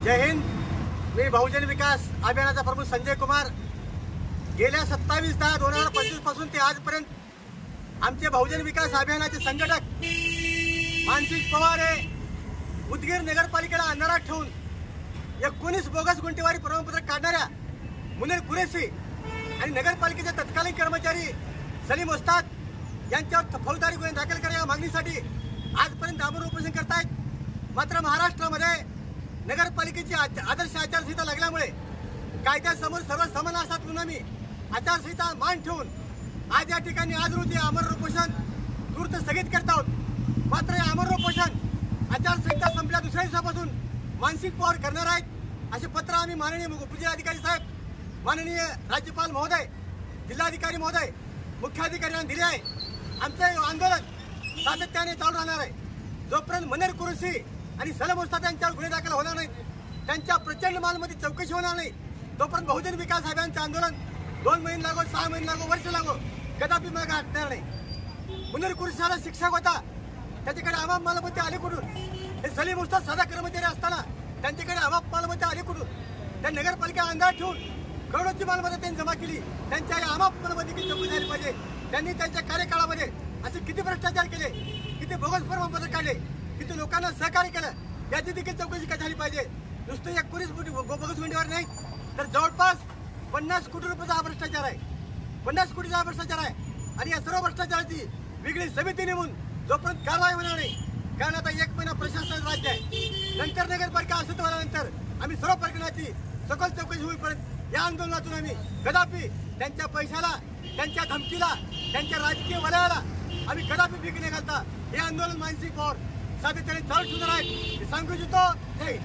जय हिंद। मी बहुजन विकास अभियानाचा प्रमुख संजय कुमार। गेल्या 27/10/2025 पासून ते आजपर्यंत आमचे बहुजन विकास अभियानाचे संघटक मानसिक पवार हे उदगीर नगरपालिकेला अंधारात ठेवून 19 बोगस गुंठेवारी प्रमाणपत्र काढणाऱ्या मुनीर कुरेशी आणि नगरपालिकेचे तत्कालीन कर्मचारी सलीम उस्ताद यांच्यावर फौजदारी गुन्हे दाखल करा या मागणीसाठी आजपर्यंत आमरण उपोषण करतायत। मात्र महाराष्ट्रामध्ये नगरपालिकेची आदर्श आचारसंहिता लागल्यामुळे कायद्यासमोर सर्व समान असतात म्हणून आम्ही आचारसंहिता मान ठेवून आज या ठिकाणी आज रोजी आमरण उपोषण तूर्त स्थगित करत आहोत। मात्र हे आमरण उपोषण आचारसंहिता संपल्या दुसऱ्या दिवसापासून मानसिक पवार करणार आहेत असे पत्र आम्ही माननीय उपजिल्हाधिकारी साहेब, माननीय राज्यपाल महोदय, जिल्हाधिकारी महोदय, मुख्याधिकारी यांना दिले आहे। आमचे आंदोलन सातत्याने चालू राहणार आहे जोपर्यंत मुनीर कुरेशी आणि सलीम उस्ताद यांच्यावर गुन्हे दाखल होणार नाहीत, त्यांच्या प्रचंड मालमत्तेची चौकशी होणार नाही, तोपर्यंत बहुजन विकास अभियानचे आंदोलन 2 महिने लागो, 6 महिने लागो, वर्ष लागो, कदापि मागे हटणार नाही। मुनीर कुरेशीला शिक्षक होता, त्याच्याकडे अमाप मालमत्ता आली कुठून? हे सलीम उस्ताद साधा कर्मचारी असताना त्यांच्याकडे अमाप मालमत्ता आली कुठून? त्या नगरपालिका अंधारात ठेवून करोडोची मालमत्ता त्यांनी जमा केली। त्यांच्या या अमाप मालमत्तेची चौकशी झाली पाहिजे। त्यांनी त्यांच्या कार्यकाळामध्ये असे किती भ्रष्टाचार केले, किती बोगस प्रमाणपत्र काढले, किती लोकांना सहकार्य केलं, याची देखील चौकशी झाली पाहिजे। नुसतं 19 बोगस गुंठेवारी नाही तर जवळपास 50 कोटी रुपयाचा हा भ्रष्टाचार आहे, 50 कोटीचा हा भ्रष्टाचार आहे। आणि या सर्व भ्रष्टाचाराची वेगळी समिती नेमून जोपर्यंत कारवाई होणार नाही, कारण आता 1 महिना प्रशासन राज्य आहे, नंतर नगरपालिका अस्तित्वात आल्यानंतर आम्ही सर्व प्रकरणाची सखोल चौकशी होईपर्यंत या आंदोलनातून आम्ही कदापि त्यांच्या पैशाला, त्यांच्या धमकीला, त्यांच्या राजकीय वलयाला आम्ही कदापि भीक न घालता हे आंदोलन मानसिक पवार सातत्याने चालू ठेवणार आहेत। सांगू इच्छितो जय हिंद।